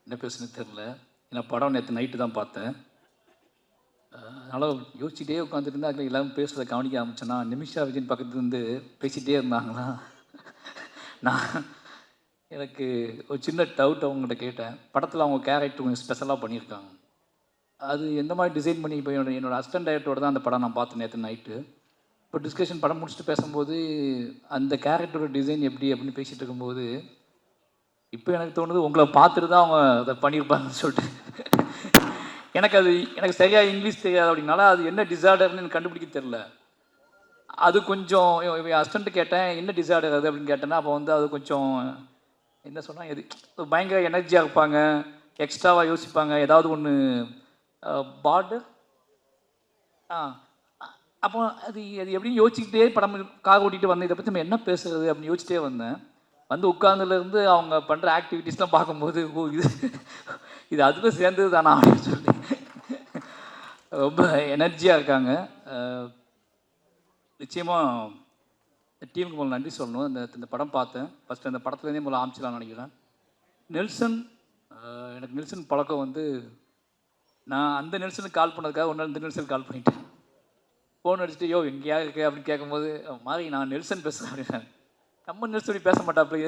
என்ன பேசுன்னு தெரில. ஏன்னா படம் நேற்று நைட்டு தான் பார்த்தேன். அதனால் யோசிச்சுட்டே உட்காந்துட்டு இருந்தா அதில் எல்லாரும் பேசுகிறத கவனிக்க ஆரம்பிச்சேன்னா, நிமிஷா விஜயன் பக்கத்துலேருந்து பேசிகிட்டே இருந்தாங்களா. நான் எனக்கு ஒரு சின்ன டவுட் அவங்ககிட்ட கேட்டேன். படத்தில் அவங்க கேரக்டர் கொஞ்சம் ஸ்பெஷலாக பண்ணியிருக்காங்க. அது எந்த மாதிரி டிசைன் பண்ணி இப்போ என்னோடய அசிஸ்டன்ட் டைரக்டரோட தான் அந்த படம் நான் பார்த்தேன் நேற்று நைட்டு. இப்போ டிஸ்கஷன் படம் முடிச்சுட்டு பேசும்போது அந்த கேரக்டரோட டிசைன் எப்படி அப்படின்னு பேசிகிட்டு இருக்கும்போது, இப்போ எனக்கு தோணுது உங்களை பார்த்துட்டு தான் அவங்க அதை பண்ணியிருப்பாங்கன்னு சொல்லிட்டு. எனக்கு சரியாக இங்கிலீஷ் தெரியாது அப்படின்னால அது என்ன டிசார்டர்னு எனக்கு கண்டுபிடிக்க தெரில. அது கொஞ்சம் அசிஸ்டண்ட்டு கேட்டேன், என்ன டிசார்டர் அது அப்படின்னு கேட்டேன்னா, அப்போ வந்து அது கொஞ்சம் என்ன சொன்னால் எது பயங்கர எனர்ஜியாக இருப்பாங்க, எக்ஸ்ட்ராவாக யோசிப்பாங்க, ஏதாவது ஒன்று பார்டர் அப்போ அது அது எப்படின்னு யோசிச்சுக்கிட்டே படம் கார் ஓட்டிகிட்டு வந்தேன். இதை பற்றி நம்ம என்ன பேசுறது அப்படின்னு யோசிச்சிட்டே வந்தேன். வந்து உட்கார்ந்துலேருந்து அவங்க பண்ணுற ஆக்டிவிட்டீஸ்லாம் பார்க்கும்போது, ஓ இது அதில் சேர்ந்தது தானா அப்படின்னு சொல்லி ரொம்ப எனர்ஜியாக இருக்காங்க. நிச்சயமாக டீமுக்கு முதல்ல நன்றி சொல்லணும். இந்த படம் பார்த்தேன். ஃபஸ்ட்டு அந்த படத்துலேருந்தே முதல்ல ஆரம்பிச்சலாம்னு நினைக்கிறேன். நெல்சன், எனக்கு நெல்சன் பழக்கம் வந்து நான் அந்த நெல்சனுக்கு கால் பண்ணதுக்காக ஒரு நாள் இந்த நெல்சனுக்கு கால் பண்ணிட்டேன். ஃபோன் அடிச்சுட்டு யோ எங்கேயா இருக்கு அப்படின்னு கேட்கும்போது, மாதிரி நான் நெல்சன் பேசுகிறேன் அப்படின்னா, நம்ம நெல்சன் பேச மாட்டாப்ல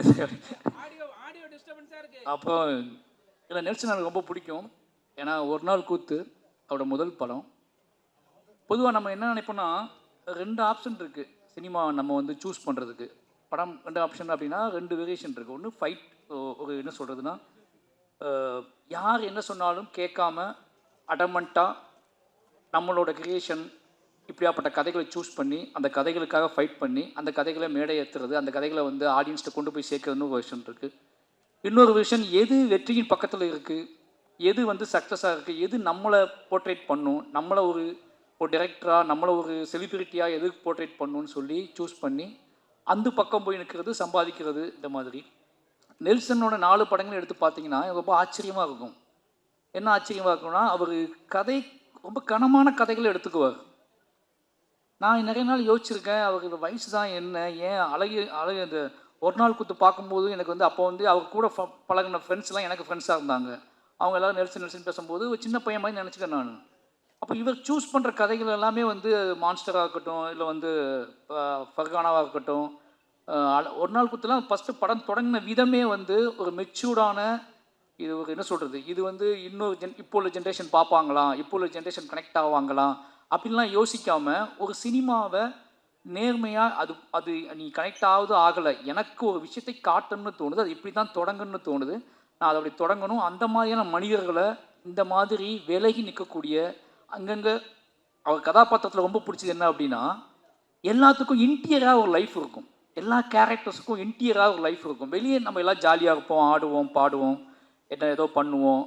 அப்போ இல்லை நெல்சன் எனக்கு ரொம்ப பிடிக்கும். ஏன்னா ஒரு நாள் கூத்து அவரோட முதல் படம். பொதுவாக நம்ம என்ன நினைப்போம்னா 2 ஆப்ஷன் இருக்குது சினிமா நம்ம வந்து சூஸ் பண்ணுறதுக்கு. படம் 2 ஆப்ஷன் அப்படின்னா 2 வேரியேஷன் இருக்குது. ஒன்று ஃபைட், ஒரு என்ன சொல்கிறதுனா யார் என்ன சொன்னாலும் கேட்காம அடமெண்ட்டாக நம்மளோட கிரியேஷன் இப்படியாப்பட்ட கதைகளை சூஸ் பண்ணி அந்த கதைகளுக்காக ஃபைட் பண்ணி அந்த கதைகளை மேடை ஏற்றுறது, அந்த கதைகளை வந்து ஆடியன்ஸ்ட்டை கொண்டு போய் சேர்க்கறதுன்னு ஒரு விஷயம் இருக்குது. இன்னொரு விஷயம் எது வெற்றியின் பக்கத்தில் இருக்குது, எது வந்து சக்ஸஸாக இருக்குது, எது நம்மளை போர்ட்ரேட் பண்ணும், நம்மளை ஒரு டைரக்டராக நம்மளை ஒரு செலிபிரிட்டியாக எது போர்ட்ரேட் பண்ணணும்னு சொல்லி சூஸ் பண்ணி அந்த பக்கம் போய் நிற்கிறது, சம்பாதிக்கிறது. இந்த மாதிரி நெல்சனோட 4 படங்களும் எடுத்து பார்த்தீங்கன்னா ரொம்ப ஆச்சரியமாக இருக்கும். என்ன ஆச்சரியமாக இருக்கும்னா அவர் கதை ரொம்ப கனமான கதைகளை எடுத்துக்குவார். நான் நிறைய நாள் யோசிச்சிருக்கேன், அவருக்கு வயசு தான் என்ன, ஏன் அழகு அந்த ஒரு நாள் கூத்து பார்க்கும்போது எனக்கு வந்து அப்போ வந்து அவர் கூட பழகின ஃப்ரெண்ட்ஸ்லாம் எனக்கு ஃப்ரெண்ட்ஸாக இருந்தாங்க. அவங்க எல்லோரும் நெல்சன் பேசும்போது ஒரு சின்ன பையன் மாதிரி நினச்சிக்கேன் நான். அப்போ இவர் சூஸ் பண்ணுற கதைகள் எல்லாமே வந்து மான்ஸ்டராக இருக்கட்டும், இல்லை வந்து ஃபர்கானாவாக இருக்கட்டும், ஒரு நாள் கூத்துலாம் ஃபஸ்ட்டு படம் தொடங்கின விதமே வந்து ஒரு மெச்சூர்டான, இது ஒரு என்ன சொல்கிறது, இது வந்து இன்னொரு இப்போ உள்ள ஜென்ரேஷன் பார்ப்பாங்களா, இப்போ உள்ள ஜென்ரேஷன் கனெக்ட் ஆவாங்களா அப்படின்லாம் யோசிக்காமல் ஒரு சினிமாவை நேர்மையாக அது நீ கனெக்ட் ஆகுது ஆகலை, எனக்கு ஒரு விஷயத்தை காட்டணும்னு தோணுது, அது இப்படி தான் தொடங்கணும்னு தோணுது, நான் அதை அப்படி தொடங்கணும். அந்த மாதிரியான மனிதர்களை இந்த மாதிரி விலகி நிற்கக்கூடிய அங்கங்கே அவர் கதாபாத்திரத்தில் ரொம்ப பிடிச்சது என்ன அப்படின்னா, எல்லாத்துக்கும் இன்டீரியராக ஒரு லைஃப் இருக்கும். எல்லா கேரக்டர்ஸுக்கும் இன்டீரியராக ஒரு லைஃப் இருக்கும். வெளியே நம்ம எல்லாம் ஜாலியாக இருப்போம், ஆடுவோம், பாடுவோம், என்ன ஏதோ பண்ணுவோம்.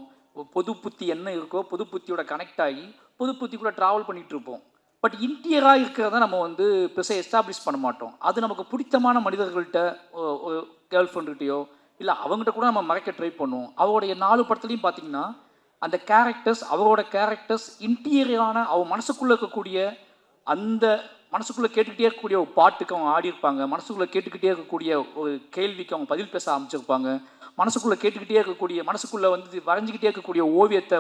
பொது புத்தி என்ன இருக்கோ பொது புத்தியோட கனெக்ட் ஆகி பொது புத்தி கூட ட்ராவல் பண்ணிகிட்டு இருப்போம். பட் இன்டீரியராக இருக்கிறத நம்ம வந்து பெருசாக எஸ்டாப்ளிஷ் பண்ண மாட்டோம். அது நமக்கு பிடித்தமான மனிதர்கள்ட்ட, கேர்ள் ஃப்ரெண்டுகிட்டையோ இல்லை அவங்ககிட்ட கூட நம்ம மறைக்க ட்ரை பண்ணுவோம். அவருடைய 4 படத்துலையும் பார்த்தீங்கன்னா அந்த கேரக்டர்ஸ், அவரோட கேரக்டர்ஸ் இன்டீரியரான அவன் மனசுக்குள்ளே இருக்கக்கூடிய அந்த மனசுக்குள்ளே கேட்டுக்கிட்டே இருக்கக்கூடிய ஒரு பாட்டுக்கு அவங்க ஆடியிருப்பாங்க, மனசுக்குள்ளே கேட்டுக்கிட்டே இருக்கக்கூடிய ஒரு கேள்விக்கு அவங்க பதில் பேச ஆரம்பிச்சிருப்பாங்க, மனசுக்குள்ளே கேட்டுக்கிட்டே இருக்கக்கூடிய மனசுக்குள்ளே வந்து வரைஞ்சிக்கிட்டே இருக்கக்கூடிய ஓவியத்தை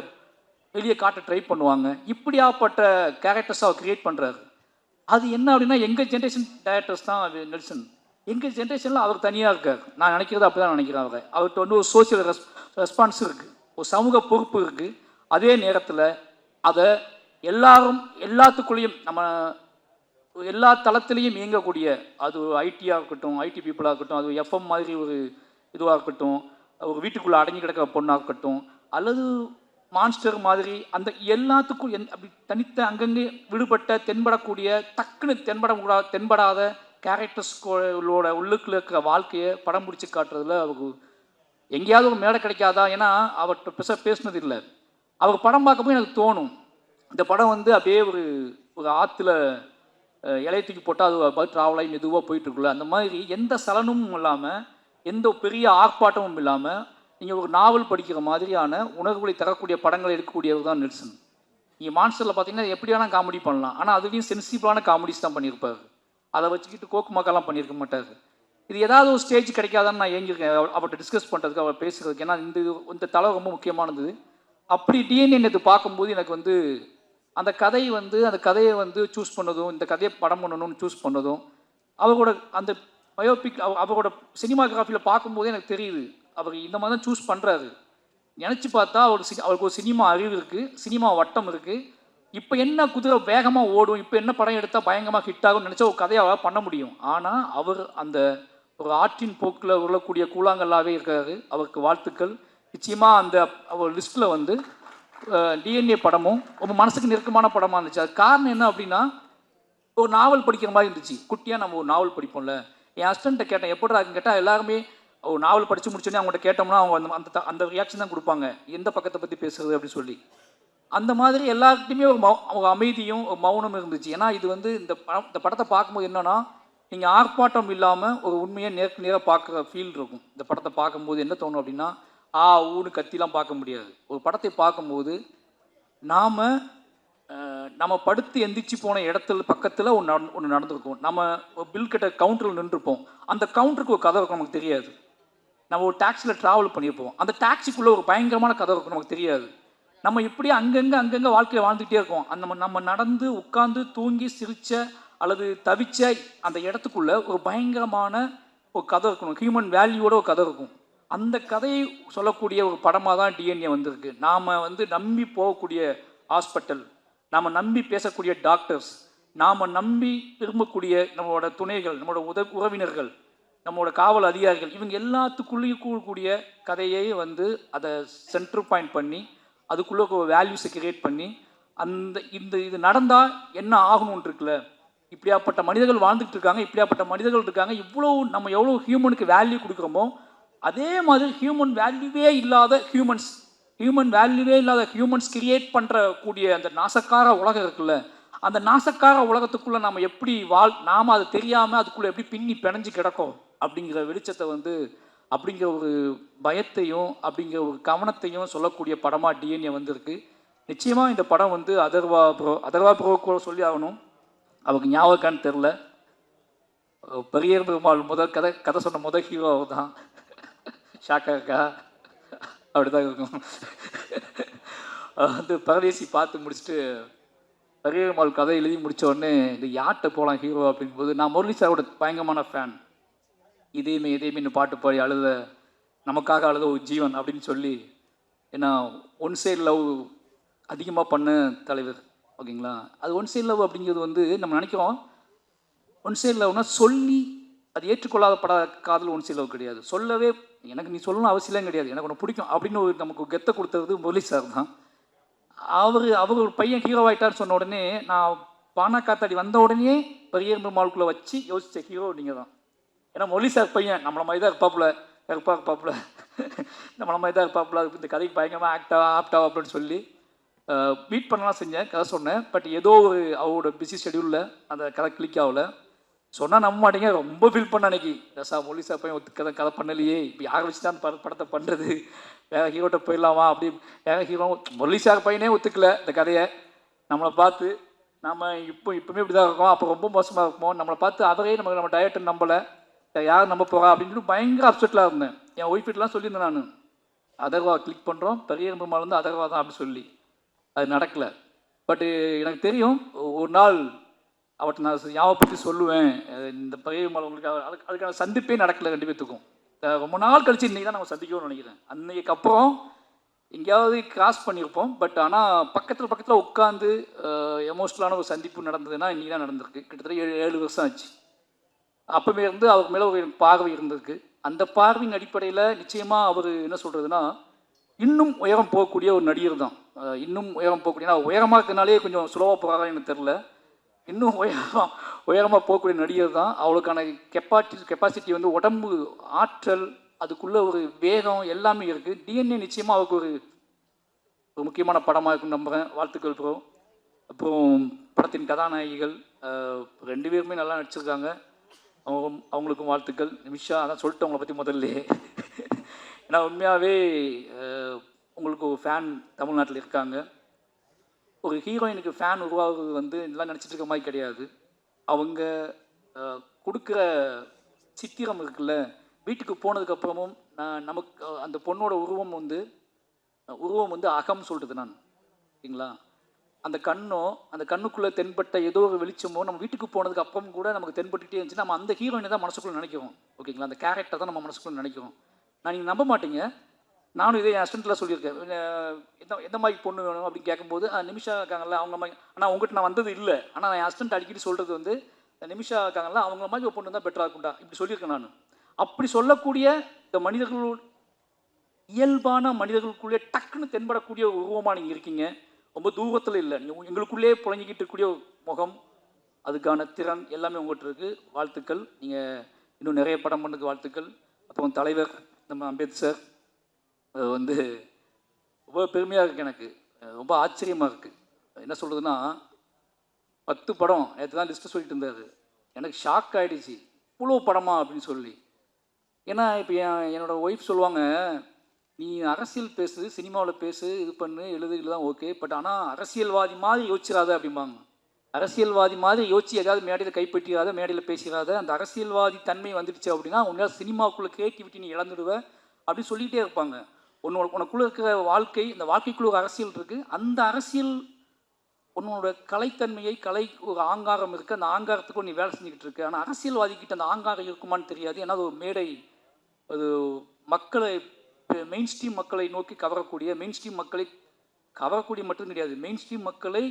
வெளியே காட்ட ட்ரை பண்ணுவாங்க. இப்படியாப்பட்ட கேரக்டர்ஸை அவர் க்ரியேட் பண்ணுறாரு. அது என்ன அப்படின்னா எங்கள் ஜென்ரேஷன் டேரக்டர்ஸ் தான் அது நெல்சன். எங்கள் ஜென்ரேஷனில் அவர் தனியாக இருக்கார். நான் நினைக்கிறது அப்படி தான் நினைக்கிறேன். அவர்கிட்ட வந்து ஒரு சோசியல் ரெஸ்பான்ஸ் இருக்குது, ஒரு சமூக பொறுப்பு இருக்குது. அதே நேரத்தில் அதை எல்லாத்துக்குள்ளேயும் நம்ம எல்லா தளத்துலேயும் இயங்கக்கூடிய, அது ஐடியாக இருக்கட்டும், ஐடி பீப்புளாக இருக்கட்டும், அது எஃப்எம் மாதிரி ஒரு இதுவாக இருக்கட்டும், ஒரு வீட்டுக்குள்ளே அடங்கி கிடக்கிற பொண்ணாக இருக்கட்டும், அல்லது மான்ஸ்டர் மாதிரி அந்த எல்லாத்துக்கும் அப்படி தனித்த அங்கங்கே விடுபட்ட தென்படக்கூடிய டக்குன்னு தென்படாத கேரக்டர்ஸ்களோட உள்ளுக்குள்ள இருக்கிற வாழ்க்கையை படம் பிடிச்சி காட்டுறதுல அவருக்கு எங்கேயாவது ஒரு மேடை கிடைக்காதா. ஏன்னா அவர்கிட்ட பேசுனது இல்லை. அவர் படம் பார்க்கும்போது எனக்கு தோணும், இந்த படம் வந்து அப்படியே ஒரு ஆற்றுல இலையை தூக்கி போட்டால் அது பார்த்து ட்ராவலாகி மெதுவாக போயிட்டுருக்குல்ல, அந்த மாதிரி எந்த சலனமும் இல்லாமல் எந்த பெரிய ஆர்ப்பாட்டமும் இல்லாமல் நீங்கள் ஒரு நாவல் படிக்கிற மாதிரியான உணர்வுகளை தரக்கூடிய படங்களை எடுக்கக்கூடியவர் தான் நெல்சன். நீங்கள் மான்ஸ்டரில் பார்த்தீங்கன்னா எப்படி வேணால் காமெடி பண்ணலாம், ஆனால் அதுலேயும் சென்சிபிளான காமெடிஸ் தான் பண்ணியிருப்பார். அதை வச்சுக்கிட்டு கோக்குமாக்கெல்லாம் பண்ணியிருக்க மாட்டார். இது ஏதாவது ஒரு ஸ்டேஜ் கிடைக்காதான்னு நான் ஏங்கியிருக்கேன் அவர்கிட்ட டிஸ்கஸ் பண்ணுறதுக்கு, அவர் பேசுகிறதுக்கு. ஏன்னா இந்த தலை ரொம்ப முக்கியமானது. அப்படி டிஎன்ஏ நேற்று பார்க்கும்போது எனக்கு வந்து அந்த கதையை வந்து சூஸ் பண்ணதும், இந்த கதையை படம் பண்ணணும்னு சூஸ் பண்ணதும், அவரோட அந்த பயோபிக் அவரோட சினிமாகிராஃபியில் பார்க்கும்போதே எனக்கு தெரியுது அவர் இந்த மாதிரி தான் சூஸ் பண்ணுறாரு. நினச்சி பார்த்தா அவருக்கு ஒரு சினிமா அறிவு இருக்குது, சினிமா வட்டம் இருக்குது. இப்போ என்ன குதிரை வேகமாக ஓடும், இப்போ என்ன படம் எடுத்தால் பயங்கரமாக ஹிட் ஆகும்னு நினச்சா ஒரு கதையை அவரால் பண்ண முடியும். ஆனால் அவர் அந்த ஒரு ஆற்றின் போக்கில் உருளக்கூடிய கூழாங்கல்லாவே இருக்காரு. அவருக்கு வாழ்த்துக்கள். நிச்சயமாக அந்த அவர் லிஸ்ட்டில் வந்து டிஎன்ஏ படமும் ரொம்ப மனசுக்கு நெருக்கமான படமாக இருந்துச்சு. அது காரணம் என்ன அப்படின்னா, ஒரு நாவல் படிக்கிற மாதிரி இருந்துச்சு. குட்டியாக நம்ம ஒரு நாவல் படிப்போம்ல. என் ஹஸ்பண்ட்டை கேட்டேன், எப்படா கேட்டால் எல்லாருமே ஒரு நாவல் படித்து முடிச்சோன்னே அவங்கள்ட்ட கேட்டோம்னா அவங்க அந்த அந்த ரியாக்ஷன் தான் கொடுப்பாங்க, எந்த பக்கத்தை பற்றி பேசுறது அப்படின்னு சொல்லி. அந்த மாதிரி எல்லாருக்கிட்டையுமே ஒரு அமைதியும் ஒரு மௌனம் இருந்துச்சு. ஏன்னா இது வந்து இந்த படத்தை பார்க்கும்போது என்னன்னா, நீங்கள் ஆர்ப்பாட்டம் இல்லாமல் ஒரு உண்மையை நேருக்கு நேராக பார்க்குற ஃபீல் இருக்கும். இந்த படத்தை பார்க்கும்போது என்ன தோணும் அப்படின்னா, ஊன்னு கத்திலாம் பார்க்க முடியாது. ஒரு படத்தை பார்க்கும்போது நம்ம படுத்து எந்திரிச்சு போன இடத்துல பக்கத்தில் ஒன்று நடந்திருக்கும். நம்ம பில் கிட்ட கவுண்டரில் நின்றுருப்போம். அந்த கவுண்டருக்கு ஒரு கதை இருக்கும், நமக்கு தெரியாது. நம்ம ஒரு டாக்ஸியில் ட்ராவல் பண்ணியிருப்போம். அந்த டாக்ஸிக்குள்ளே ஒரு பயங்கரமான கதை இருக்கும், நமக்கு தெரியாது. நம்ம இப்படி அங்கங்கே வாழ்க்கையை வாழ்ந்துகிட்டே இருக்கோம். நம்ம நடந்து உட்காந்து தூங்கி சிரித்த அல்லது தவிச்ச அந்த இடத்துக்குள்ளே ஒரு பயங்கரமான ஒரு கதை இருக்கணும், ஹியூமன் வேல்யூவோட ஒரு கதை இருக்கும். அந்த கதையை சொல்லக்கூடிய ஒரு படமாக தான் டிஎன்ஏ வந்திருக்கு. நாம் வந்து நம்பி போகக்கூடிய ஹாஸ்பிட்டல், நாம் நம்பி பேசக்கூடிய டாக்டர்ஸ், நாம் நம்பி விரும்பக்கூடிய நம்மளோட துணைகள், நம்மளோட உறவினர்கள், நம்மளோட காவல் அதிகாரிகள், இவங்க எல்லாத்துக்குள்ளேயும் கூடக்கூடிய கதையை வந்து அதை சென்டர் பாயிண்ட் பண்ணி அதுக்குள்ளே ஒரு வேல்யூஸை கிரியேட் பண்ணி இது நடந்தால் என்ன ஆகணும்னு இருக்குல்ல. இப்படியாப்பட்ட மனிதர்கள் வாழ்ந்துட்டு இருக்காங்க, இப்படியாப்பட்ட மனிதர்கள் இருக்காங்க. நம்ம எவ்வளோ ஹியூமனுக்கு வேல்யூ கொடுக்குறோமோ அதே மாதிரி ஹியூமன் வேல்யூவே இல்லாத ஹியூமன்ஸ் கிரியேட் பண்ணுறக்கூடிய அந்த நாசக்கார உலகம் இருக்குல்ல, அந்த நாசக்கார உலகத்துக்குள்ளே நம்ம எப்படி நாம் அதை தெரியாமல் அதுக்குள்ளே எப்படி பின்னி பிணைஞ்சு கிடக்கும் அப்படிங்கிற வெளிச்சத்தை வந்து, அப்படிங்கிற ஒரு பயத்தையும் அப்படிங்கிற ஒரு கவனத்தையும் சொல்லக்கூடிய படமாக டிஎன்ஏ வந்திருக்கு. நிச்சயமாக இந்த படம் வந்து அதர்வா ப்ரோ கூட சொல்லி ஆகணும். அவருக்கு ஞாபகம்னு தெரில, பெரிய பெருமாள் கதை சொன்ன முதல் ஹீரோ அவர் தான். ஷாக்கா இருக்கா? அப்படிதான் இருக்கும். வந்து பரதேசி பார்த்து முடிச்சுட்டு பெரிய பெருமாள் கதை எழுதி முடித்த உடனே இது யார்கிட்ட போகலாம் ஹீரோ அப்படிங்கும்போது, நான் முரளி சாரோட பயங்கரமான ஃபேன். இதேமே இன்னும் பாட்டு பாடி நமக்காக அழுத ஒரு ஜீவன் அப்படின்னு சொல்லி, ஏன்னா ஒன் சைடு லவ் அதிகமாக பண்ண தலைவர், ஓகேங்களா. அது ஒன் சைடு லவ் அப்படிங்கிறது வந்து நம்ம நினைக்கிறோம், ஒன் சைடு லவ்னா சொல்லி அது ஏற்றுக்கொள்ளாத காதல் ஒன் சைடு லவ் கிடையாது. சொல்லவே எனக்கு நீ சொல்லணும் அவசியம் கிடையாது, எனக்கு ஒன்று பிடிக்கும் அப்படின்னு ஒரு நமக்கு கெத்தை கொடுத்தது முரளி சார் தான். அவர் ஒரு பையன் ஹீரோ ஆகிட்டான்னு சொன்ன உடனே, நான் பானா காத்தாடி வந்த உடனே பெரிய பெருமாளுக்குள்ளே வச்சு யோசித்த ஹீரோ நீங்கள் தான். ஏன்னா முரளி சார் பையன் நம்மளை மாதிரி தான் இருப்பாப்புல நம்மளை மாதிரி தான் இருப்பாப்புல, இந்த கதைக்கு பயங்கரமாக ஆப்டாவா அப்படின்னு சொல்லி மீட் பண்ணலாம் செஞ்சேன், கதை சொன்னேன். பட் ஏதோ ஒரு அவரோட பிஸி ஷெடியூலில் அந்த கதை கிளிக் ஆகலை. சொன்னால் நம்ப மாட்டேங்க, ரொம்ப ஃபீல் பண்ண அன்னைக்கு. முரளி சார் பையன் கதை பண்ணலையே, இப்போ யாரை வச்சு தான் படத்தை பண்ணுறது, வேற ஹீரோட்ட போயிடலாமா அப்படி. வேற ஹீரோ முரளி சார் பையனே ஒத்துக்கல இந்த கதையை. நம்மளை பார்த்து இப்போவுமே இப்படி தான் இருக்கோம், அப்போ ரொம்ப மோசமாக இருக்குமோ, நம்மளை பார்த்து அவரே நம்ம டயட்டுன்னு நம்பலை, யார் நம்ப போகிறா அப்படின்னு சொல்லி பயங்கர அப்செட்டில் இருந்தேன். என் ஒய்ஃபிட்டெலாம் சொல்லியிருந்தேன் நான், அதர்வா கிளிக் பண்ணுறோம், பெரிய பெருமாள் வந்து அதர்வா தான் அப்படின்னு சொல்லி. அது நடக்கலை. பட்டு எனக்கு தெரியும் ஒரு நாள் அவர்கிட்ட நான் ஞாபகப்படுத்தி சொல்லுவேன், இந்த பெரிய பெருமாள் உங்களுக்கு அதுக்கான சந்திப்பே நடக்கலை ரெண்டு பேத்துக்கும். ரொம்ப நாள் கழிச்சு இன்றைக்கி தான் நம்ம சந்திக்கணும்னு நினைக்கிறேன். அன்றைக்கு அப்புறம் எங்கேயாவது கிராஸ் பண்ணியிருப்போம், பட் ஆனால் பக்கத்தில் உட்காந்து எமோஷ்னலான ஒரு சந்திப்பு நடந்ததுன்னா இன்றைக்கி தான் நடந்திருக்கு. கிட்டத்தட்ட 7 வருஷம் ஆச்சு. அப்போவே இருந்து அவருக்கு மேலே ஒரு பார்வை இருந்திருக்கு. அந்த பார்வையின் அடிப்படையில் நிச்சயமாக அவர் என்ன சொல்கிறதுனா, இன்னும் உயரம் போகக்கூடிய ஒரு நடிகர் தான். இன்னும் உயரம் போகக்கூடியனா, உயரமாக இருக்கிறனாலே கொஞ்சம் சுலவாக போகிறாரா எனக்கு தெரில, இன்னும் உயரமாக போகக்கூடிய நடிகர் தான். அவளுக்கான கெப்பாசிட்டி வந்து உடம்பு ஆற்றல், அதுக்குள்ளே ஒரு வேகம் எல்லாமே இருக்குது. டிஎன்ஏ நிச்சயமாக அவருக்கு ஒரு முக்கியமான படமாக இருக்குன்னு நம்புகிறேன். வாழ்த்துக்கள் ப்ரோ. அப்புறம் படத்தின் கதாநாயகிகள் 2 பேருமே நல்லா நடிச்சிருக்காங்க, அவங்களுக்கும் வாழ்த்துக்கள். நிமிஷா அதான் சொல்லிட்டு அவங்கள பற்றி முதல்ல. ஏன்னா உண்மையாகவே உங்களுக்கு ஒரு ஃபேன் தமிழ்நாட்டில் இருக்காங்க. ஒரு ஹீரோயினுக்கு ஃபேன் உருவாகுறது வந்து இதெல்லாம் நினச்சிட்டு இருக்க மாதிரி கிடையாது. அவங்க கொடுக்குற சித்திரம் இருக்குல்ல, வீட்டுக்கு போனதுக்கப்புறமும் நமக்கு அந்த பொண்ணோட உருவம் வந்து அகம் சொல்கிறது நான், சரிங்களா? அந்த கண்ணுக்குள்ளே தென்பட்ட ஏதோ ஒரு வெளிச்சமோ நம்ம வீட்டுக்கு போனதுக்கு அப்புறம் கூட நமக்கு தென்பட்டுகிட்டே இருந்துச்சு. நம்ம அந்த ஹீரோயினை தான் மனசுக்குள்ளே நினைக்கிறோம், ஓகேங்களா? அந்த கேரக்டர் தான் நம்ம மனசுக்குள்ளே நினைக்கிறோம். நீங்கள் நம்ப மாட்டீங்க, நானும் இதே என் அசிஸ்டண்ட்டில் சொல்லியிருக்கேன். எந்த மாதிரி பொண்ணு வேணும் அப்படின்னு கேட்கும்போது நிமிஷா இருக்காங்கல்ல அவங்க மாதிரி. ஆனால் உங்கள்கிட்ட நான் வந்தது இல்லை, ஆனால் என் அசிஸ்டண்ட் அடிக்கடி சொல்கிறது வந்து நிமிஷா இருக்காங்கல்ல அவங்கள மாதிரி ஒரு பொண்ணு தான் பெட்டராக இருக்கும்டா இப்படி சொல்லியிருக்கேன் நான். அப்படி சொல்லக்கூடிய இந்த மனிதர்களோட இயல்பான மனிதர்களுக்குள்ளே டக்குன்னு தென்படக்கூடிய ஒரு உருவமாக நீங்கள் இருக்கீங்க. ரொம்ப தூரத்தில் இல்லை, நீங்கள் எங்களுக்குள்ளே புழங்கிக்கிட்டு இருக்கக்கூடிய முகம், அதுக்கான திறன் எல்லாமே உங்கள்கிட்ட இருக்குது. வாழ்த்துக்கள். நீங்கள் இன்னும் நிறைய படம் பண்ணதுக்கு வாழ்த்துக்கள். அப்புறம் தலைவர் நம்ம அம்பேத்கர் வந்து ரொம்ப பெருமையாக இருக்குது, எனக்கு ரொம்ப ஆச்சரியமாக இருக்குது. என்ன சொல்கிறதுன்னா 10 படம் நேற்று தான் லிஸ்ட்டு சொல்லிட்டு இருந்தார். எனக்கு ஷாக் ஆகிடுச்சு, இவ்வளோ படமா அப்படின்னு சொல்லி. ஏன்னா இப்போ என்னோடய ஒய்ஃப் சொல்லுவாங்க, நீ அரசியல் பேசு, சினிமாவில் பேசு, இது பண்ணு, எழுதுதான் ஓகே, பட் ஆனால் அரசியல்வாதி மாதிரி யோசிச்சிடாத அப்படிம்பாங்க. அரசியல்வாதி மாதிரி யோசிச்சு ஏதாவது மேடையில் கைப்பற்றிடாத, மேடையில் பேசிடாத. அந்த அரசியல்வாதி தன்மை வந்துடுச்சு அப்படின்னா உன்னால் சினிமாவுக்குள்ளே கிரியேட்டிவிட்டி நீ இழந்துடுவ அப்படின்னு சொல்லிகிட்டே இருப்பாங்க. உனக்குள்ளே இருக்கிற வாழ்க்கை, இந்த வாழ்க்கைக்குள்ள ஒரு அரசியல் இருக்குது. அந்த அரசியல் உன்னோட கலைத்தன்மையை, கலை ஒரு ஆங்காரம் இருக்குது, அந்த ஆங்காரத்துக்கு நீ வேலை செஞ்சுக்கிட்டு இருக்கு. ஆனால் அரசியல்வாதிக்கிட்ட அந்த ஆங்காரம் இருக்குமான்னு தெரியாது. ஏன்னா அது ஒரு மேடை, அது மக்களை, மெயின் ஸ்ட்ரீம் மக்களை நோக்கி கவரக்கூடிய, மெயின் ஸ்ட்ரீம் மக்களை கவரக்கூடிய மட்டும் கிடையாது, மெயின் ஸ்ட்ரீம் மக்களை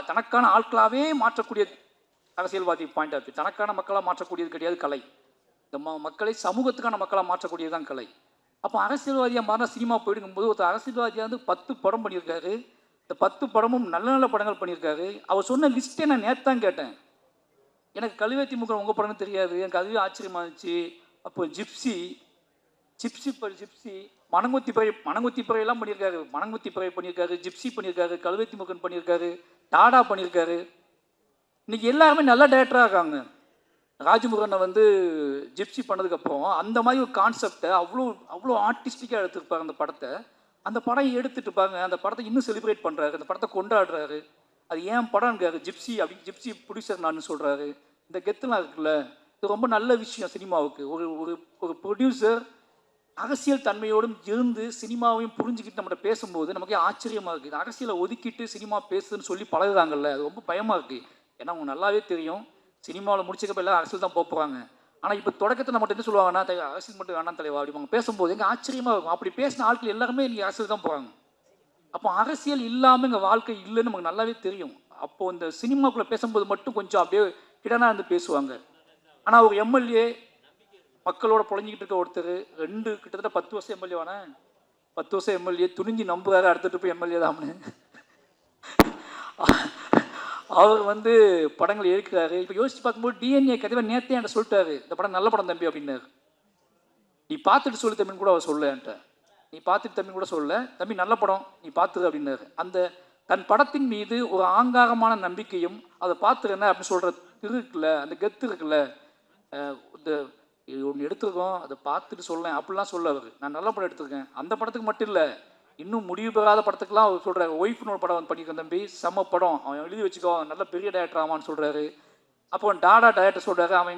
தனக்கான ஆட்களாகவே மாற்றக்கூடிய அரசியல்வாதி பாயிண்ட் ஆஃப் வியூ. தனக்கான மக்களாக மாற்றக்கூடியது கிடையாது கலை. இந்த மக்களை சமூகத்துக்கான மக்களாக மாற்றக்கூடியது தான் கலை. அப்போ அரசியல்வாதியாக மாறினா சினிமா போயிடுங்கும்போது ஒருத்தர் அரசியல்வாதியாக வந்து 10 படம் பண்ணியிருக்காரு. இந்த 10 படமும் நல்ல நல்ல படங்கள் பண்ணியிருக்காரு. அவர் சொன்ன லிஸ்ட்டே நான் நேற்று தான் கேட்டேன். எனக்கு கழுவேத்தி முகம் உங்கள் படம்னு தெரியாது, எனக்கு அதுவே ஆச்சரியமாக இருந்துச்சு. அப்போ ஜிப்சி, மணங்குத்தி பறையெல்லாம் பண்ணியிருக்காரு. மணங்குத்தி பறை பண்ணியிருக்காரு, ஜிப்சி பண்ணியிருக்காரு, கழுவேத்தி முகன் பண்ணியிருக்காரு, டாடா பண்ணியிருக்காரு. இன்றைக்கி எல்லாருமே நல்ல டேரக்டராக இருக்காங்க. ராஜமுருகனை வந்து ஜிப்சி பண்ணதுக்கப்புறம் அந்த மாதிரி ஒரு கான்செப்டை அவ்வளோ ஆர்டிஸ்டிக்காக எடுத்துருப்பாங்க அந்த படத்தை. அந்த படம் எடுத்துகிட்டு பாருங்க, அந்த படத்தை இன்னும் செலிப்ரேட் பண்ணுறாரு, அந்த படத்தை கொண்டாடுறாரு. அது ஏன் படம்ங்காரு, ஜிப்சி அப்படி ஜிப்சி ப்ரொடியூசர் நான் சொல்கிறாரு. இந்த கெத்துலாம் இருக்குல்ல, இது ரொம்ப நல்ல விஷயம் சினிமாவுக்கு. ஒரு ப்ரொடியூசர் அரசியல் தன்மையோடும் இருந்து சினிமாவையும் புரிஞ்சுக்கிட்டு நம்மகிட்ட பேசும்போது நமக்கே ஆச்சரியமாக இருக்குது. அரசியலை ஒதுக்கிட்டு சினிமா பேசுதுன்னு சொல்லி பழகுறாங்கல்ல, அது ரொம்ப பயமாக இருக்குது. ஏன்னா அவங்க நல்லாவே தெரியும் சினிமாவில் முடிச்சுக்கப்போ எல்லாம் அரசியல் தான் போகிறாங்க. ஆனால் இப்போ தொடக்கத்தை நம்மகிட்ட என்ன சொல்லுவாங்கன்னா, அரசியல் மட்டும் வேணாம் தலைவா அப்படிம்பாங்க. பேசும்போது எங்கள் ஆச்சரியமாக இருக்கும். அப்படி பேசின ஆட்கள் எல்லாருமே இன்றைக்கி அரசியல் தான் போகிறாங்க. அப்போ அரசியல் இல்லாமல் எங்கள் வாழ்க்கை இல்லைன்னு நமக்கு நல்லாவே தெரியும். அப்போது இந்த சினிமாக்குள்ளே பேசும்போது மட்டும் கொஞ்சம் அப்படியே கிடனா இருந்து பேசுவாங்க. ஆனால் ஒரு எம்எல்ஏ மக்களோட புழஞ்சிக்கிட்டு இருக்க ஒருத்தர் கிட்டத்தட்ட 10 வருஷம் எம்எல்ஏவானே, 10 வருஷம் எம்எல்ஏ துணிஞ்சு நம்புறாரு அடுத்துட்டு போய் எம்எல்ஏ தான்னு. அவர் வந்து படங்கள் எடுக்கிறாரு. இப்போ யோசிச்சு பார்க்கும்போது டிஎன்ஏ கதைவை நேற்றே என்கிட்ட சொல்லிட்டாரு, இந்த படம் நல்ல படம் தம்பி அப்படின்னாரு. நீ பார்த்துட்டு சொல்லு தம்பின்னு கூட அவர் சொல்ல என்கிட்ட. நீ பார்த்துட்டு தம்பி கூட சொல்ல, தம்பி நல்ல படம் நீ பார்த்துரு அப்படின்னாரு. அந்த தன் படத்தின் மீது ஒரு ஆங்காரமான நம்பிக்கையும் அதை பார்த்துருஎன்ன அப்படின்னு சொல்கிற இருக்குல்ல, அந்த கெத்து இருக்குல்ல, இந்த ஒன்று எடுத்துருக்கோம் அதை பார்த்துட்டு சொல்லேன் அப்படிலாம் சொல்ல அவர். நான் நல்ல படம் எடுத்திருக்கேன், அந்த படத்துக்கு மட்டும் இல்லை இன்னும் முடிவு பெறாத படத்துக்குலாம் அவர் சொல்கிறார். ஒய்ஃப்னு ஒரு படம் வந்து பண்ணியிருக்கேன் தம்பி, செம்ம படம், அவன் எழுதி வச்சுக்கோ, நல்ல பெரிய டைரக்டர் ஆமான்னு சொல்கிறாரு. அப்போ டாடா டைரக்டர் சொல்கிறாரு, அவன்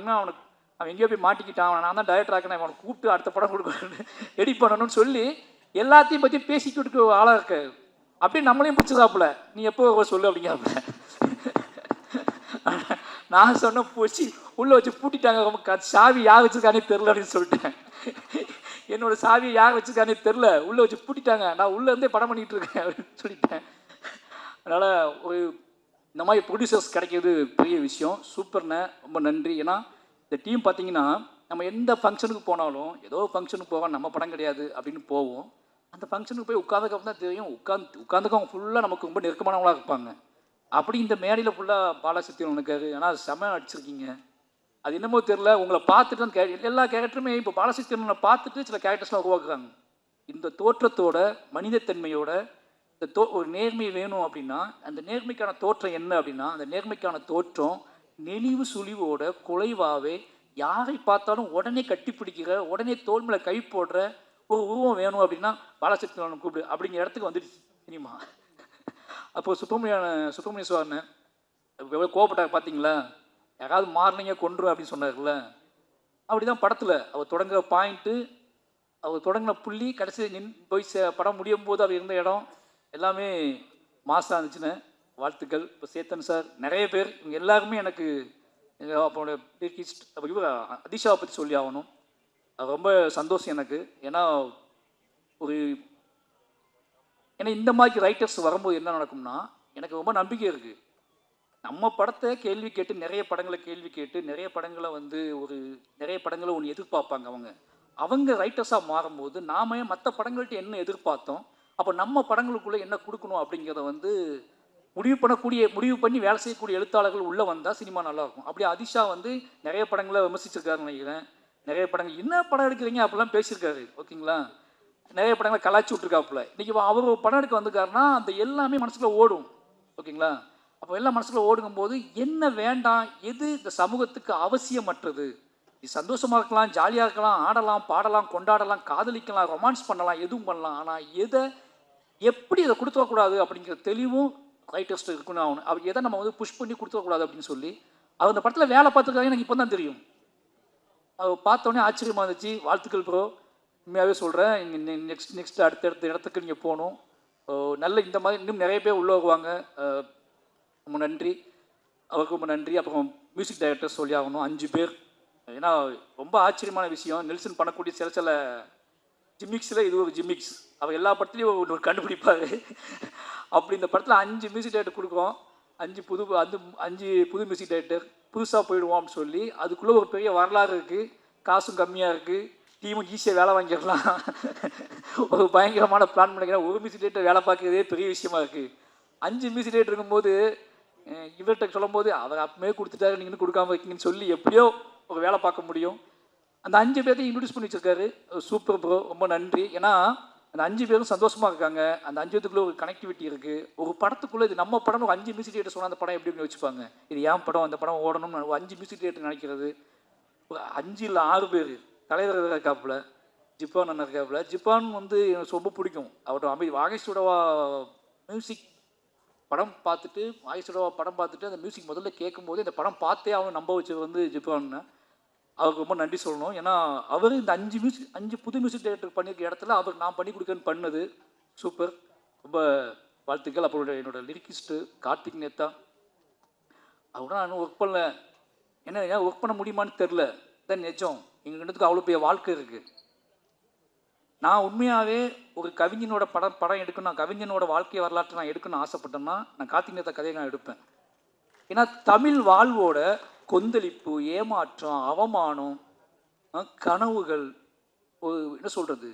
எங்கேயோ போய் மாட்டிக்கிட்டான், நான் தான் டைரக்டர் ஆக்கினேன், அவனை கூப்பிட்டு அடுத்த படம் கொடுக்கணும் எடிட் பண்ணணும்னு சொல்லி எல்லாத்தையும் பற்றி பேசிக்கிட்டு ஆளாக இருக்க. அப்படியே நம்மளையும் பிடிச்சதாப்புல, நீ எப்போ சொல்லு அப்படிங்கிறாப்புல. நான் சொன்ன போச்சு உள்ளே வச்சு பூட்டிட்டாங்க, சாவி யார் வச்சுருக்கானே தெரில அப்படின்னு சொல்லிட்டேன். என்னோட சாவியை யார் வச்சுருக்கானே தெரில, உள்ளே வச்சு பூட்டிட்டாங்க, நான் உள்ளேருந்தே படம் பண்ணிகிட்டு இருக்கேன் அப்படின்னு சொல்லிட்டேன். அதனால் ஒரு இந்த மாதிரி ப்ரொடியூசர்ஸ் கிடைக்கிறது பெரிய விஷயம். சூப்பர்ண்ணே, ரொம்ப நன்றி. ஏன்னா இந்த டீம் பார்த்தீங்கன்னா நம்ம எந்த ஃபங்க்ஷனுக்கு போனாலும், ஏதோ ஃபங்க்ஷனுக்கு போவோம், நம்ம படம் கிடையாது அப்படின்னு போவோம். அந்த ஃபங்க்ஷனுக்கு போய் உட்காந்துக்கப்புறம் தான் தெரியும், உட்காந்துக்கவங்க ஃபுல்லாக நமக்கு ரொம்ப நெருக்கமானவங்களாக இருப்பாங்க. அப்படி இந்த மேடையில் ஃபுல்லாக பாலசக்திவன் இருக்காரு. ஆனால் செம அடிச்சிருக்கீங்க. அது என்னமோ தெரில, உங்களை பார்த்துட்டு தான் எல்லா கேரக்டருமே இப்போ பாலசக்திவனை பார்த்துட்டு சில கேரக்டர்ஸ்லாம் உருவாக்குறாங்க. இந்த தோற்றத்தோட மனிதத்தன்மையோட ஒரு நேர்மை வேணும் அப்படின்னா அந்த நேர்மைக்கான தோற்றம் என்ன அப்படின்னா, அந்த நேர்மைக்கான தோற்றம் நெளிவு சுழிவோட குலைவாகவே யாரை பார்த்தாலும் உடனே கட்டிப்பிடிக்கிற, உடனே தோல் மேலே கை போடுற ஒரு உருவம் வேணும் அப்படின்னா பாலசக்திவனை கூப்பிடு அப்படிங்கிற இடத்துக்கு வந்துடுச்சு சினிமா. அப்போது சுப்பிரமணிய சிவான்னு எவ்வளோ கோவப்பட்டாங்க பார்த்தீங்களா, யாராவது மாறினீங்க கொன்று அப்படின்னு சொன்னார்ல. அப்படி தான் படத்தில் அவர் தொடங்குற பாயிண்ட்டு, அவர் தொடங்கின புள்ளி, கடைசி போய் படம் முடியும் போது அவர் இருந்த இடம் எல்லாமே மாசாக இருந்துச்சுன்னு வாழ்த்துக்கள். இப்போ சேத்தன் சார், நிறைய பேர், இவங்க எல்லாருமே எனக்கு அப்போட இவர் அதிஷாவை பற்றி சொல்லி ஆகணும். அது ரொம்ப சந்தோஷம் எனக்கு. ஏன்னா இந்த மாதிரி ரைட்டர்ஸ் வரும்போது என்ன நடக்கும்னா, எனக்கு ரொம்ப நம்பிக்கை இருக்குது. நம்ம படத்தை கேள்வி கேட்டு, நிறைய படங்களை கேள்வி கேட்டு, நிறைய படங்களை ஒன்று எதிர்பார்ப்பாங்க அவங்க ரைட்டர்ஸாக மாறும்போது நாம மற்ற படங்கள்கிட்ட என்ன எதிர்பார்த்தோம், அப்போ நம்ம படங்களுக்குள்ளே என்ன கொடுக்கணும் அப்படிங்கிறத முடிவு பண்ணி வேலை செய்யக்கூடிய எழுத்தாளர்கள் உள்ளே வந்தால் சினிமா நல்லாயிருக்கும். அப்படி அதிஷா நிறைய படங்களை விமர்சிச்சிருக்காருன்னு நினைக்கிறேன். நிறைய படங்கள் என்ன படம் எடுக்கிறீங்க அப்படிலாம் பேசியிருக்காரு. ஓகேங்களா, நிறைய படங்களை கலாய்ச்சி விட்ருக்காப்புல. இன்றைக்கி அவர் படம் எடுக்க வந்துருக்காருன்னா அந்த எல்லாமே மனசுக்குள்ள ஓடும். ஓகேங்களா, அப்போ எல்லாம் மனசுக்குள்ள ஓடுங்கும்போது என்ன வேண்டாம், எது இந்த சமூகத்துக்கு அவசியமற்றது, இது சந்தோஷமாக இருக்கலாம், ஜாலியாக இருக்கலாம், ஆடலாம், பாடலாம், கொண்டாடலாம், காதலிக்கலாம், ரொமான்ஸ் பண்ணலாம், எதுவும் பண்ணலாம். ஆனால் எப்படி இதை கொடுத்துடக்கூடாது அப்படிங்கிற தெளிவும் ரைட்டர்ஸ்ட்டு இருக்குன்னு ஆகணும். அவர் எதை நம்ம புஷ் பண்ணி கொடுத்துடக்கூடாது அப்படின்னு சொல்லி அவர் அந்த படத்தில் வேலை பார்த்துருக்காங்க. எனக்கு இப்போ தான் தெரியும். அவர் பார்த்தோன்னே ஆச்சரியமாக இருந்துச்சு. வாழ்த்துக்கள் ப்ரோ, உண்மையாகவே சொல்கிறேன். நெக்ஸ்ட் அடுத்த இடத்துக்கு நீங்கள் போகணும். நல்ல இந்த மாதிரி இன்னும் நிறைய பேர் உள்ளே வருவாங்க. ரொம்ப நன்றி, அவருக்கு ரொம்ப நன்றி. அப்புறம் மியூசிக் டைரக்டர் சொல்லி ஆகணும், 5 பேர். ஏன்னா ரொம்ப ஆச்சரியமான விஷயம், நெல்சன் பண்ணக்கூடிய சில ஜிம்மிக்ஸில் இது ஒரு ஜிம்மிக்ஸ். அவர் எல்லா படத்துலையும் ஒரு கண்டுபிடிப்பார். அப்படி இந்த படத்தில் 5 மியூசிக் டைரக்டர் கொடுக்குறோம். 5 புது மியூசிக் டைரக்டர் புதுசாக போயிடுவோம் அப்படின்னு சொல்லி அதுக்குள்ளே ஒரு பெரிய வரலாறு இருக்குது. காசும் கம்மியாக இருக்குது, டீமும் ஈஸியாக வேலை வாங்கிடலாம். ஒரு பயங்கரமான பிளான் பண்ணிக்கிறேன். ஒரு மியூசிக் டைரக்டர் வேலை பார்க்குறதே பெரிய விஷயமா இருக்குது. 5 மியூசிக் டைரக்டர் இருக்கும்போது இவர்கிட்ட சொல்லும் போது அவர் அப்பமே கொடுத்துட்டாரு, நீங்கள் இன்னும் கொடுக்காம இருக்கீங்கன்னு சொல்லி எப்படியோ ஒரு வேலை பார்க்க முடியும். அந்த 5 பேர்த்தையும் இன்ட்ரடியூஸ் பண்ணி வச்சிருக்காரு. சூப்பர் ப்ரோ, ரொம்ப நன்றி. ஏன்னா அந்த 5 பேரும் சந்தோஷமாக இருக்காங்க. அந்த 5 பேத்துக்குள்ளே ஒரு கனெக்டிவிட்டி இருக்குது. ஒரு படத்துக்குள்ளே இது நம்ம படம், ஒரு 5 மியூசிக் டைரக்டர் சொன்னால் அந்த படம் எப்படி வச்சுப்பாங்க, இது ஏன் படம், அந்த படம் ஓடணும்னு 5 மியூசிக் டைரக்டர் நினைக்கிறது. ஒரு 5 இல்லை 6 பேர். தலைவர் இருக்காப்புல, ஜிப்பான் அண்ணன் இருக்காப்புல. ஜிப்பான் எனக்கு ரொம்ப பிடிக்கும். அவரோட வாகேஷோடவா மியூசிக் படம் பார்த்துட்டு அந்த மியூசிக் முதல்ல கேட்கும்போது இந்த படம் பார்த்தே அவன் நம்ப வச்சது ஜிப்பான்னு. அவருக்கு ரொம்ப நன்றி சொல்லணும். ஏன்னா அவர் இந்த 5 புது மியூசிக் டைரக்டர் பண்ணியிருக்க இடத்துல அவர் நான் பண்ணி கொடுக்கன்னு பண்ணது சூப்பர், ரொம்ப வாழ்த்துக்கள். அப்புறம் என்னோட லிரிக்கிஸ்ட்டு கார்த்திக் நேத்தா, அவரோட நான் ஒர்க் பண்ணல. என்ன ஒர்க் பண்ண முடியுமான்னு தெரில, தான் நிஜம். எங்கள் ரெண்டுத்துக்கு அவ்வளோ பெரிய வாழ்க்கை இருக்குது. நான் உண்மையாகவே ஒரு கவிஞனோட படம் எடுக்கணும், நான் கவிஞனோட வாழ்க்கை வரலாற்றை நான் எடுக்கணும்னு ஆசைப்பட்டேன்னா நான் கார்த்திக் நேத்தா கதையை நான் எடுப்பேன். ஏன்னா தமிழ் வாழ்வோட கொந்தளிப்பு, ஏமாற்றம், அவமானம், கனவுகள், என்ன சொல்கிறது,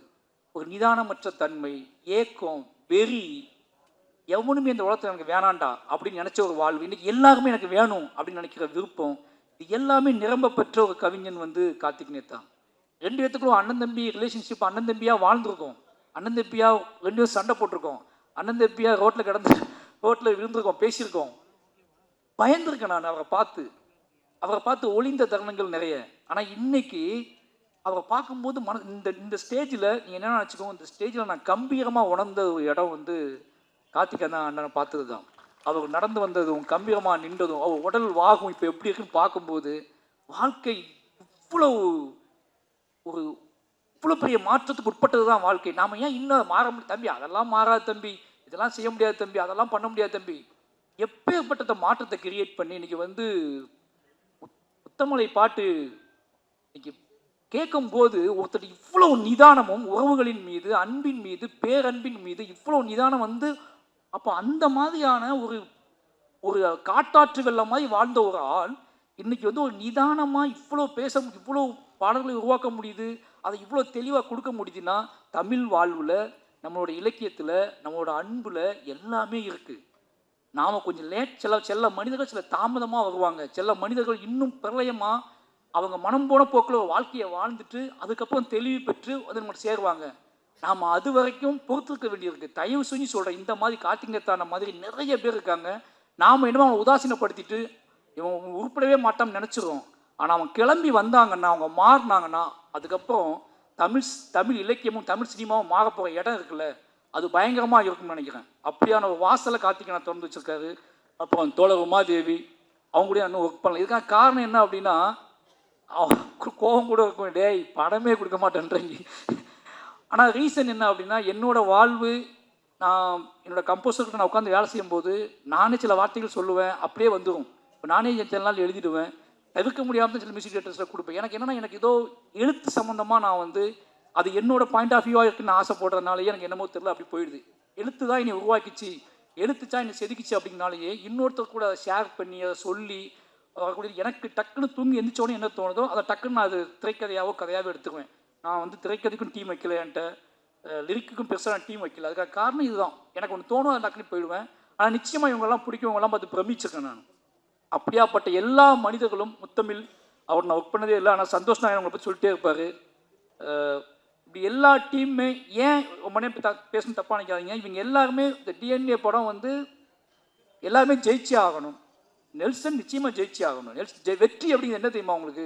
ஒரு நிதானமற்ற தன்மை, ஏக்கம், வெறி, எவனுமே இந்த உலகத்தில் எனக்கு வேணாண்டா அப்படின்னு நினச்ச ஒரு வாழ்வு, இன்றைக்கி எல்லாருமே எனக்கு வேணும் அப்படின்னு நினைக்கிற விருப்பம், இது எல்லாமே நிரம்ப பெற்ற ஒரு கவிஞன் கார்த்திக் நேத்தா. 2 பேத்துக்கும் அண்ணன் தம்பி ரிலேஷன்ஷிப், அண்ணன் தம்பியாக வாழ்ந்துருக்கோம், அண்ணன் தம்பியாக 2 பேரும் சண்டை போட்டிருக்கோம், அண்ணன் தம்பியாக ரோட்டில் விழுந்திருக்கோம், பேசியிருக்கோம். பயந்துருக்கேன் நான் அவரை பார்த்து ஒளிந்த தருணங்கள் நிறைய. ஆனால் இன்னைக்கு அவரை பார்க்கும்போது இந்த ஸ்டேஜில் நீங்கள் என்ன நினச்சிக்கோங்க, இந்த ஸ்டேஜில் நான் கம்பீரமாக உணர்ந்த ஒரு இடம் கார்த்திக் அண்ணனை பார்த்தது தான். அவர் நடந்து வந்ததும், கம்பீரமாக நின்றதும், அவர் உடல் வாகும் இப்போ எப்படி இருக்குன்னு பார்க்கும்போது வாழ்க்கை இவ்வளோ பெரிய மாற்றத்துக்கு உட்பட்டது தான் வாழ்க்கை. நாம் ஏன் இன்னும் மாற முடியும் தம்பி, அதெல்லாம் மாறாது தம்பி, இதெல்லாம் செய்ய முடியாது தம்பி, அதெல்லாம் பண்ண முடியாது தம்பி. எப்பேற்பட்ட மாற்றத்தை கிரியேட் பண்ணி இன்னைக்கு முத்தமலை பாட்டு இன்னைக்கு கேட்கும்போது ஒருத்தர் இவ்வளவு நிதானமும், உறவுகளின் மீது, அன்பின் மீது, பேரன்பின் மீது இவ்வளவு நிதானம் அப்போ அந்த மாதிரியான ஒரு காட்டாற்று வெள்ளம் மாதிரி வாழ்ந்த ஒரு ஆள் இன்னைக்கு ஒரு நிதானமாக இவ்வளோ பாடல்களை உருவாக்க முடியுது, அதை இவ்வளோ தெளிவாக கொடுக்க முடியுதுன்னா தமிழ் வாழ்வில், நம்மளோட இலக்கியத்தில், நம்மளோட அன்பில் எல்லாமே இருக்குது. நாம் கொஞ்சம் சில மனிதர்கள் சில தாமதமாக வருவாங்க, சில மனிதர்கள் இன்னும் பிரளயமாக அவங்க மனம் போன போக்கில் ஒரு வாழ்க்கையை வாழ்ந்துட்டு அதுக்கப்புறம் தெளிவு பெற்று நம்மகிட்ட சேருவாங்க. நாம் அது வரைக்கும் பொறுத்திருக்க வேண்டியிருக்கு. தயவு செஞ்சு சொல்கிறேன், இந்த மாதிரி கார்த்திக் நேத்தான மாதிரி நிறைய பேர் இருக்காங்க. நாம் என்னமோ அவங்களை உதாசீனப்படுத்திட்டு இவன் உருப்படவே மாட்டான்னு நினச்சிடுவோம். ஆனால் அவங்க கிளம்பி வந்தாங்கன்னா, அவங்க மாறினாங்கன்னா, அதுக்கப்புறம் தமிழ் இலக்கியமும் தமிழ் சினிமாவும் மாற போகிற இடம் இருக்குல்ல, அது பயங்கரமாக இருக்கும்னு நினைக்கிறேன். அப்படியான ஒரு வாசலை கார்த்திகேயனை திறந்து வச்சுருக்காரு. அப்புறம் தோழர் உமாதேவி, அவங்க கூட இன்னும் ஒர்க் பண்ணல. இதுக்கான காரணம் என்ன அப்படின்னா, கோபம் கூட இருக்கும், டேய் படமே கொடுக்க மாட்டேன்றீங்க. ஆனால் ரீசன் என்ன அப்படின்னா, என்னோடய வாழ்வு, நான் என்னோடய கம்போசர்கிட்ட நான் உட்காந்து வேலை செய்யும்போது நானே சில வார்த்தைகள் சொல்லுவேன், அப்படியே வந்துடும். இப்போ நானே சில நாள் எழுதிடுவேன், தவிர்க்க முடியாமல் சில மியூசிக் டேரக்டர்ஸில் கொடுப்பேன். எனக்கு என்னென்னா, எனக்கு ஏதோ எழுத்து சம்மந்தமாக நான் வந்து அது என்னோடய பாயிண்ட் ஆஃப் வியூவாக இருக்குன்னு ஆசைப்படுறதுனாலேயே எனக்கு என்னமோ தெரியல, அப்படி போயிடுது. எழுத்து தான் என்னை உருவாக்கிச்சு, எழுத்துச்சா என்னை செதுக்கிச்சு அப்படின்னாலேயே இன்னொருத்தர் கூட அதை ஷேர் பண்ணி அதை சொல்லி வரக்கூடிய எனக்கு டக்குன்னு தூங்கி எந்திரிச்சோடனே என்ன தோணுதோ அதை டக்குன்னு நான் அது திரைக்கதையாவோ கதையாகவோ எடுத்துக்குவேன். நான் வந்து திரைக்கதைக்கும் டீம் வைக்கல, என்கிட்ட லிரிக்குக்கும் பெருசாக நான் டீம் வைக்கல. அதுக்காக காரணம் இதுதான், எனக்கு ஒன்று தோணும் அதை டக்குன்னு போயிடுவேன். ஆனால் நிச்சயமாக இவங்கெல்லாம் பிடிக்கவங்கெல்லாம் பார்த்து பிரமிச்சிருக்கேன் நான். அப்படியாப்பட்ட எல்லா மனிதர்களும் முத்தமிழ் அவர் நான் ஒர்க் பண்ணதே இல்லை, ஆனால் சந்தோஷ் நான் அவங்களை பற்றி சொல்லிட்டே இருப்பார். இப்படி எல்லா டீமுமே ஏன் ரொம்ப நேரம் பேசணும் தப்பாக நினைக்காதீங்க. இவங்க எல்லாருமே இந்த டிஎன்ஏ படம் வந்து எல்லாருமே ஜெயிச்சே ஆகணும். நெல்சன் நிச்சயமாக ஜெயிச்சே ஆகணும். வெற்றி அப்படிங்கிறது என்ன தெரியுமா உங்களுக்கு?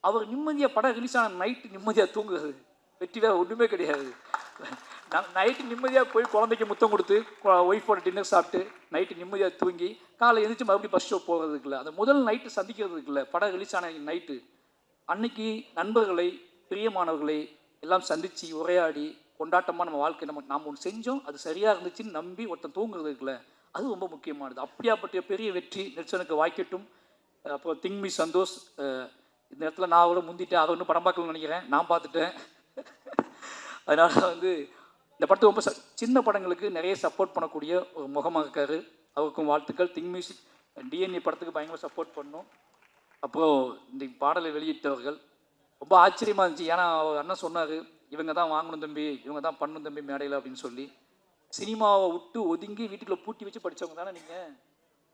அவர் நிம்மதியாக படம் ரிலீஸ் ஆன நைட்டு நிம்மதியாக தூங்குறது. வெற்றி வேறு ஒன்றுமே கிடையாது. நைட்டு நிம்மதியாக போய் குழந்தைக்கு முத்தம் கொடுத்து ஒய்ஃபோட டின்னர் சாப்பிட்டு நைட்டு நிம்மதியாக தூங்கி காலை எழுந்திரிச்சு மறுபடியும் ஃபஸ்ட் ஷோ போகிறதுக்கு இல்லை, அந்த முதல் நைட்டு சந்திக்கிறதுக்கு இல்லை, படம் ரிலீஸ் ஆன நைட்டு அன்னைக்கு நண்பர்களை பிரியமானவர்களை எல்லாம் சந்தித்து உரையாடி கொண்டாட்டமாக நம்ம வாழ்க்கை நாம் ஒன்று செஞ்சோம், அது சரியாக இருந்துச்சுன்னு நம்பி ஒருத்தன் தூங்குறதுக்குல அது ரொம்ப முக்கியமானது. அப்படியாப்பட்ட பெரிய வெற்றி நெல்சனுக்கு வாய்க்கட்டும். அப்புறம் திங்மி சந்தோஷ், இந்த இடத்துல நான் கூட முந்திட்டேன், அதை ஒன்றும் படம் பார்க்கணும்னு நினைக்கிறேன், நான் பார்த்துட்டேன். அதனால் வந்து இந்த படத்தை ரொம்ப சின்ன படங்களுக்கு நிறைய சப்போர்ட் பண்ணக்கூடிய ஒரு முகமாக இருக்கார். அவருக்கும் வாழ்த்துக்கள். திங் மியூசிக் டிஎன்ஏ படத்துக்கு பயங்கர சப்போர்ட் பண்ணோம். அப்புறம் இந்த பாடலை வெளியிட்டவர்கள் ரொம்ப ஆச்சரியமாக இருந்துச்சு. ஏன்னா அவர் அண்ணன் சொன்னார், இவங்க தான் வாங்கணும் தம்பி, இவங்க தான் பண்ணணும் தம்பி மேடையில் அப்படின்னு சொல்லி. சினிமாவை விட்டு ஒதுங்கி வீட்டுக்குள்ளே பூட்டி வச்சு படித்தவங்க தானே நீங்கள்?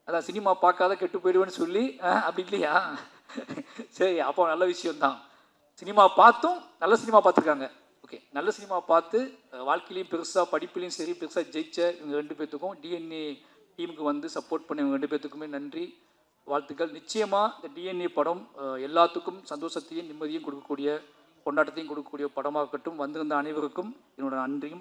அதான் சினிமா பார்க்காத கெட்டு போயிடுவேன்னு சொல்லி அப்படி இல்லையா? சரி, அப்போ நல்ல விஷயம்தான். சினிமா பார்த்தும் நல்ல சினிமா பார்த்துருக்காங்க. ஓகே, நல்ல சினிமா பார்த்து வாழ்க்கையிலையும் பெருசாக படிப்புலையும் சரி பெருசாக ஜெயிச்ச இவங்க 2 பேர்த்துக்கும் டிஎன்ஏ டீமுக்கு வந்து சப்போர்ட் பண்ண இவங்க 2 பேர்த்துக்குமே நன்றி, வாழ்த்துக்கள். நிச்சயமாக இந்த டிஎன்ஏ படம் எல்லாத்துக்கும் சந்தோஷத்தையும் நிம்மதியும் கொடுக்கக்கூடிய கொண்டாட்டத்தையும் கொடுக்கக்கூடிய படமாக இருக்கட்டும். வந்திருந்த அனைவருக்கும் என்னோட நன்றியும்